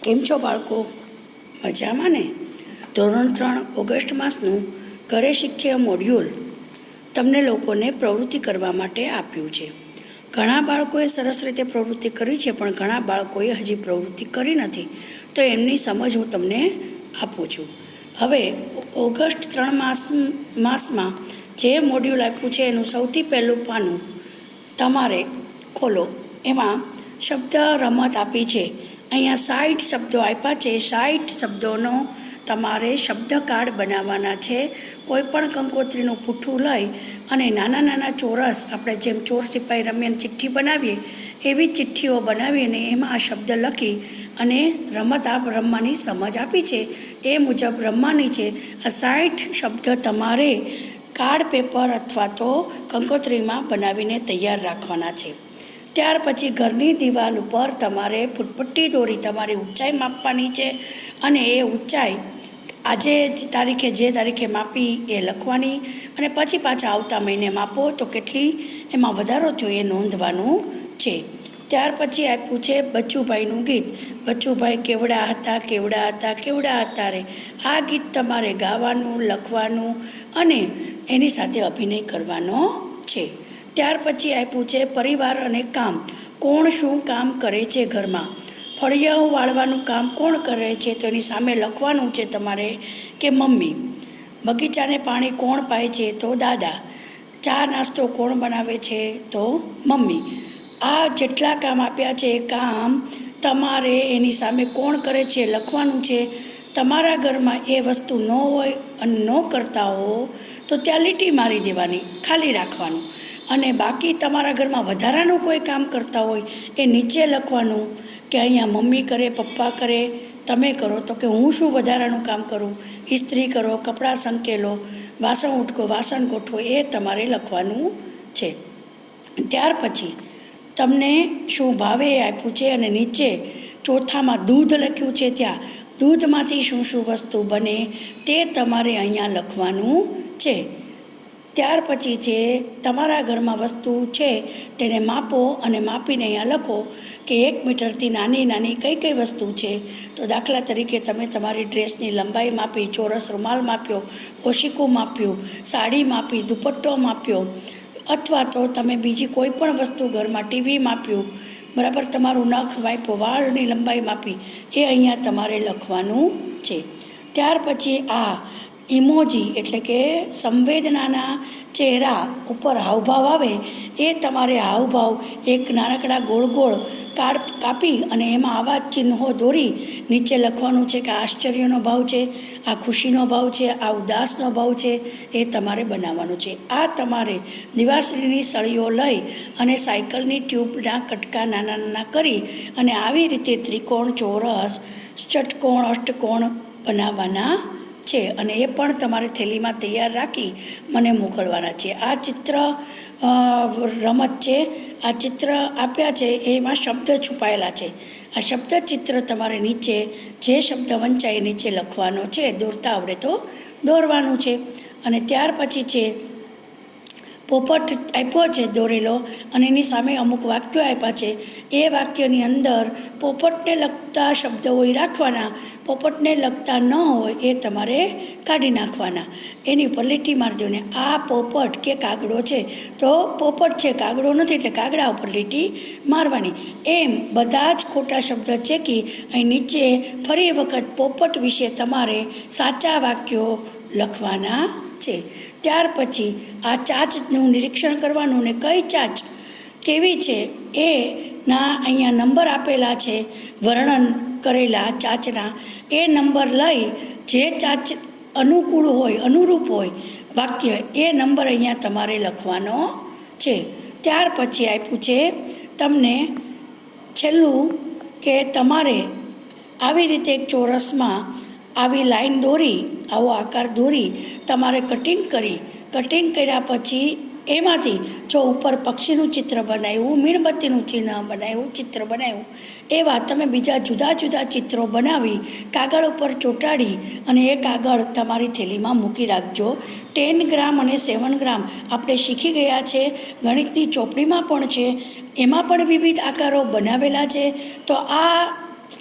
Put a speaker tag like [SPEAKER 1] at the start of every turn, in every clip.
[SPEAKER 1] કેમ છો બાળકો? મજામાં ને? ધોરણ 3 ઓગસ્ટ માસનું ઘરે શીખ્યા મોડ્યુલ તમને લોકોને પ્રવૃત્તિ કરવા માટે આપ્યું છે. ઘણા બાળકોએ સરસ રીતે પ્રવૃત્તિ કરી છે, પણ ઘણા બાળકોએ હજી પ્રવૃત્તિ કરી નથી. તો એમની સમજ હું તમને આપું છું. હવે ઓગસ્ટ 3 માસમાં જે મોડ્યુલ આપ્યું છે એનું સૌથી પહેલું પાનું તમારે ખોલો. એમાં શબ્દ રમત આપી છે. અહીંયા 60 શબ્દો આપ્યા છે. 60 શબ્દોનો તમારે શબ્દ કાર્ડ બનાવવાના છે. કોઈ પણ કંકોત્રીનું પૂઠું લઈ અને નાના નાના ચોરસ, આપણે જેમ ચોર સિપાઈ રમીને ચિઠ્ઠી બનાવીએ એવી ચિઠ્ઠીઓ બનાવીને એમાં આ શબ્દ લખી અને રમત રમવાની સમજ આપી છે એ મુજબ રમવાની છે. આ 60 શબ્દ તમારે કાર્ડ પેપર અથવા તો કંકોત્રીમાં બનાવીને તૈયાર રાખવાના છે. ત્યાર પછી ઘરની દિવાલ ઉપર તમારે ફૂટપટ્ટી દોરી તમારી ઊંચાઈ માપવાની છે અને એ ઊંચાઈ જે તારીખે માપી એ લખવાની અને પછી પાછા આવતા મહિને માપો તો કેટલી એમાં વધારો થયો એ નોંધવાનું છે. ત્યાર પછી આપ્યું છે બચુભાઈનું ગીત. બચુભાઈ કેવડા હતા, કેવડા હતા, કેવડા હતા રે. આ ગીત તમારે ગાવાનું, લખવાનું અને એની સાથે અભિનય કરવાનો છે. ત્યાર પછી આપ્યું છે પરિવાર અને કામ. કોણ શું કામ કરે છે ઘરમાં? ફળિયાઓ વાળવાનું કામ કોણ કરે છે? તો એની સામે લખવાનું છે તમારે કે મમ્મી. બગીચાને પાણી કોણ પાય છે? તો દાદા. ચા નાસ્તો કોણ બનાવે છે? તો મમ્મી. આ જેટલા કામ આપ્યા છે એ કામ તમારે એની સામે કોણ કરે છે લખવાનું છે. તમારા ઘરમાં એ વસ્તુ ન હોય અને ન કરતા હો તો ત્યાં લીટી મારી દેવાની, ખાલી રાખવાનું. અને બાકી તમારા ઘરમાં વધારાનું કોઈ કામ કરતા હોય એ નીચે લખવાનું કે અહીંયા મમ્મી કરે, પપ્પા કરે, તમે કરો. તો કે હું શું વધારાનું કામ કરું? ઇસ્ત્રી કરો, કપડાં સંકેલો, વાસણ ઉટકો, વાસણ ગોઠવો, એ તમારે લખવાનું છે. ત્યાર પછી તમને શું ભાવે એ આપ્યું છે અને નીચે ચોથામાં દૂધ લખ્યું છે. ત્યાં દૂધમાંથી શું શું વસ્તુ બને તે તમારે અહીંયા લખવાનું છે. ત્યાર પછી છે તમારા ઘરમાં વસ્તુ છે તેને માપો અને માપીને અહીંયા લખો કે 1 મીટરથી નાની નાની કઈ કઈ વસ્તુ છે. તો દાખલા તરીકે તમે તમારી ડ્રેસની લંબાઈ માપી, ચોરસ રૂમાલ માપ્યો, ઓશીકું માપ્યું, સાડી માપી, દુપટ્ટો માપ્યો, અથવા તો તમે બીજી કોઈ પણ વસ્તુ ઘરમાં ટીવી માપ્યું, બરાબર, તમારું નખ માપ્યો, વાળની લંબાઈ માપી, એ અહીંયા તમારે લખવાનું છે. ત્યાર પછી આ ઇમોજી એટલે કે સંવેદનાના ચહેરા ઉપર હાવભાવ આવે એ તમારે હાવભાવ એક નાનકડા ગોળ ગોળ કાપી અને એમાં આવા ચિહ્નો દોરી નીચે લખવાનું છે કે આ આશ્ચર્યનો ભાવ છે, આ ખુશીનો ભાવ છે, આ ઉદાસનો ભાવ છે, એ તમારે બનાવવાનું છે. આ તમારે દિવાસળીની સળીઓ લઈ અને સાયકલની ટ્યુબના કટકા નાના નાના કરી અને આવી રીતે ત્રિકોણ, ચોરસ, ષટકોણ, અષ્ટકોણ બનાવવાના છે અને એ પણ તમારે થેલીમાં તૈયાર રાખી મને મોકલવાના છે. આ ચિત્ર રમત છે. આ ચિત્ર આપ્યા છે એમાં શબ્દ છુપાયેલા છે. આ શબ્દ ચિત્ર તમારે નીચે જે શબ્દ વંચાય નીચે લખવાનો છે. દોરતા આવડે તો દોરવાનું છે. અને ત્યાર પછી છે પોપટ આપ્યો છે દોરેલો અને એની સામે અમુક વાક્યો આપ્યા છે. એ વાક્યની અંદર પોપટને લગતા શબ્દો હોય રાખવાના, પોપટને લગતા ન હોય એ તમારે કાઢી નાખવાના. એની ઉપર લીટી મારી દેવાની. આ પોપટ કે કાગડો છે તો પોપટ છે, કાગડો નથી, એટલે કાગડા ઉપર લીટી મારવાની. એમ બધા જ ખોટા શબ્દ ચેકી અહીં નીચે ફરી વખત પોપટ વિશે તમારે સાચા વાક્યો લખવાના છે. ત્યાર પછી આ ચાંચનું નિરીક્ષણ કરવાનું ને કઈ ચાંચ કેવી છે એના અહીંયા નંબર આપેલા છે, વર્ણન કરેલા ચાંચના. એ નંબર લઈ જે ચાંચ અનુકૂળ હોય, અનુરૂપ હોય વાક્ય, એ નંબર અહીંયા તમારે લખવાનો છે. ત્યાર પછી આપ્યું છે તમને છેલ્લું કે તમારે આવી રીતે એક ચોરસમાં આવી લાઈન દોરી, આવો આકાર દોરી તમારે કટિંગ કર્યા પછી એમાંથી જો ઉપર પક્ષીનું ચિત્ર બનાવ્યું, મીણબત્તીનું ચિહ્ન બનાવ્યું, ચિત્ર બનાવ્યું, એવા તમે બીજા જુદા જુદા ચિત્રો બનાવી કાગળ ઉપર ચોંટાડી અને એ કાગળ તમારી થેલીમાં મૂકી રાખજો. 10 ગ્રામ અને 7 ગ્રામ આપણે શીખી ગયા છે. ગણિતની ચોપડીમાં પણ છે, એમાં પણ વિવિધ આકારો બનાવેલા છે. તો આ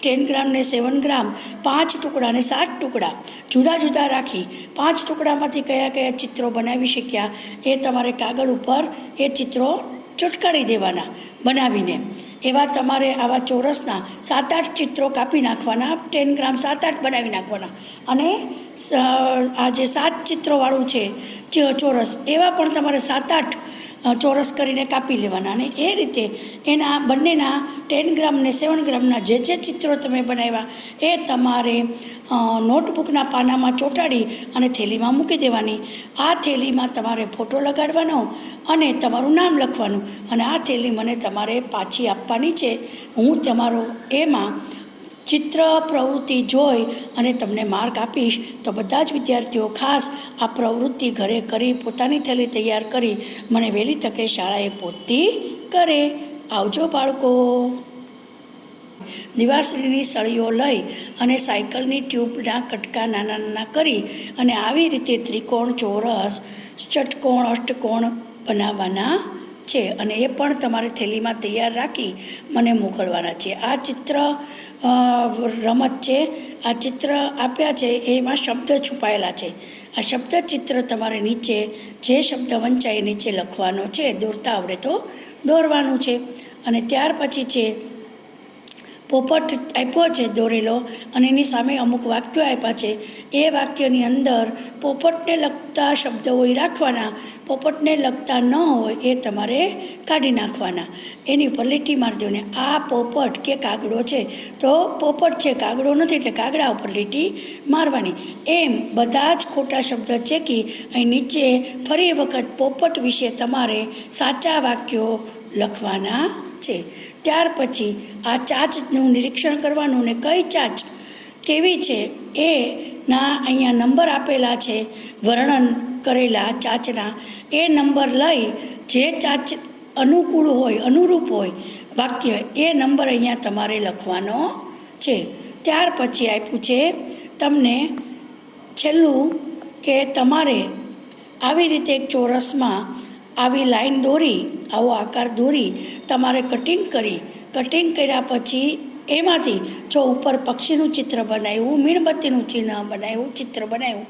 [SPEAKER 1] 10 ગ્રામ ને 7 ગ્રામ 5 ટુકડા ને 7 ટુકડા જુદા જુદા રાખી 5 ટુકડામાંથી કયા કયા ચિત્રો બનાવી શક્યા એ તમારે કાગળ ઉપર એ ચિત્રો ચોંટાડી દેવાના બનાવીને. એવા તમારે આવા ચોરસના 7-8 ચિત્રો કાપી નાખવાના. 10 ગ્રામ 7-8 બનાવી નાખવાના. અને આ જે 7 ચિત્રોવાળું છે ચોરસ એવા પણ તમારે 7-8 ચોરસ કરીને કાપી લેવાના. અને એ રીતે એના બંનેના 10 ગ્રામ ને 7 ગ્રામના જે ચિત્રો તમે બનાવ્યા એ તમારે નોટબુકના પાનામાં ચોંટાડી અને થેલીમાં મૂકી દેવાની. આ થેલીમાં તમારે ફોટો લગાડવાનો અને તમારું નામ લખવાનું. અને આ થેલી મને તમારે પાછી આપવાની છે. હું તમારો એમાં ચિત્ર પ્રવૃત્તિ જોઈ અને તમને માર્ક આપીશ. તો બધા જ વિદ્યાર્થીઓ ખાસ આ પ્રવૃત્તિ ઘરે કરી પોતાની થેલી તૈયાર કરી મને વહેલી તકે શાળાએ પહોંચતી કરે. આવજો બાળકો. દિવાસળીની સળીઓ લઈ અને સાયકલની ટ્યુબના કટકા નાના નાના કરી અને આવી રીતે ત્રિકોણ, ચોરસ, ષટકોણ, અષ્ટકોણ બનાવવાના છે. અને એ પણ તમારે થેલીમાં તૈયાર રાખી મને મોકલવાના છે. આ ચિત્ર રમત છે. આ ચિત્ર આપ્યા છે એમાં શબ્દ છુપાયેલા છે. આ શબ્દ ચિત્ર તમારે નીચે જે શબ્દ વંચાય નીચે લખવાનો છે. દોરતા આવડે તો દોરવાનું છે. અને ત્યાર પછી છે પોપટ આપ્યો છે દોરેલો અને એની સામે અમુક વાક્યો આપ્યા છે. એ વાક્યની અંદર પોપટને લગતા શબ્દો હોય રાખવાના, પોપટને લગતા ન હોય એ તમારે કાઢી નાખવાના. એની ઉપર લીટી મારી દેવાની. આ પોપટ કે કાગડો છે તો પોપટ છે, કાગડો નથી, એટલે કાગડા ઉપર લીટી મારવાની. એમ બધા જ ખોટા શબ્દ ચેકી અહીં નીચે ફરી વખત પોપટ વિશે તમારે સાચા વાક્યો લખવાના છે. ત્યાર પછી આ ચાંચનું નિરીક્ષણ કરવાનું ને કઈ ચાંચ કેવી છે એના અહીંયા નંબર આપેલા છે, વર્ણન કરેલા ચાંચના. એ નંબર લઈ જે ચાંચ અનુકૂળ હોય, અનુરૂપ હોય વાક્ય, એ નંબર અહીંયા તમારે લખવાનો છે. ત્યાર પછી આપ્યું છે તમને છેલ્લું કે તમારે આવી રીતે એક ચોરસમાં આવી લાઈન દોરી, આવો આકાર દોરી તમારે કટિંગ કર્યા પછી એમાંથી જો ઉપર પક્ષીનું ચિત્ર બનાવ્યું, મીણબત્તીનું ચિત્ર બનાવ્યું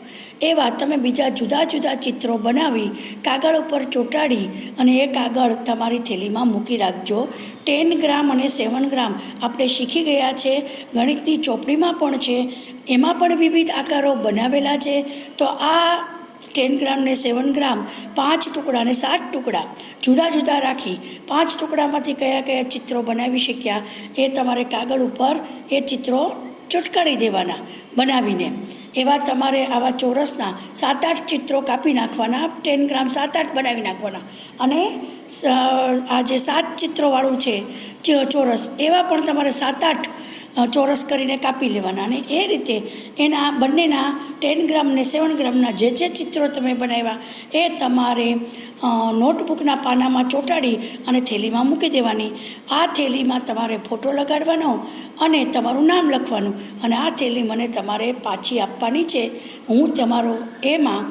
[SPEAKER 1] એવા તમે બીજા જુદા જુદા ચિત્રો બનાવી કાગળ ઉપર ચોંટાડી અને એ કાગળ તમારી થેલીમાં મૂકી રાખજો. 10 ગ્રામ અને 7 ગ્રામ આપણે શીખી ગયા છે. ગણિતની ચોપડીમાં પણ છે, એમાં પણ વિવિધ આકારો બનાવેલા છે. તો આ 10 ગ્રામ ને 7 ગ્રામ 5 ટુકડા ને 7 ટુકડા જુદા જુદા રાખી 5 ટુકડામાંથી કયા કયા ચિત્રો બનાવી શક્યા એ તમારે કાગળ ઉપર એ ચિત્રો ચોંટાડી દેવાના બનાવીને. એવા તમારે આવા ચોરસના 7-8 ચિત્રો કાપી નાખવાના. 10 ગ્રામ 7-8 બનાવી નાખવાના. અને આ જે 7 ચિત્રોવાળું છે ચોરસ એવા પણ તમારે 7-8 ચોરસ કરીને કાપી લેવાના. અને એ રીતે એના બંનેના 10 ગ્રામ ને 7 ગ્રામના જે ચિત્રો તમે બનાવ્યા એ તમારે નોટબુકના પાનામાં ચોંટાડી અને થેલીમાં મૂકી દેવાની. આ થેલીમાં તમારે ફોટો લગાડવાનો અને તમારું નામ લખવાનું. અને આ થેલી મને તમારે પાછી આપવાની છે. હું તમારો એમાં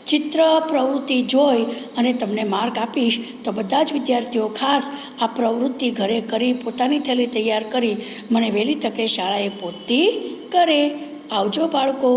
[SPEAKER 1] ચિત્ર પ્રવૃત્તિ જોઈ અને તમને માર્ક આપીશ. તો બધા જ વિદ્યાર્થીઓ ખાસ આ પ્રવૃત્તિ ઘરે કરી પોતાની થેલી તૈયાર કરી મને વહેલી તકે શાળાએ પહોંચતી કરે. આવજો બાળકો.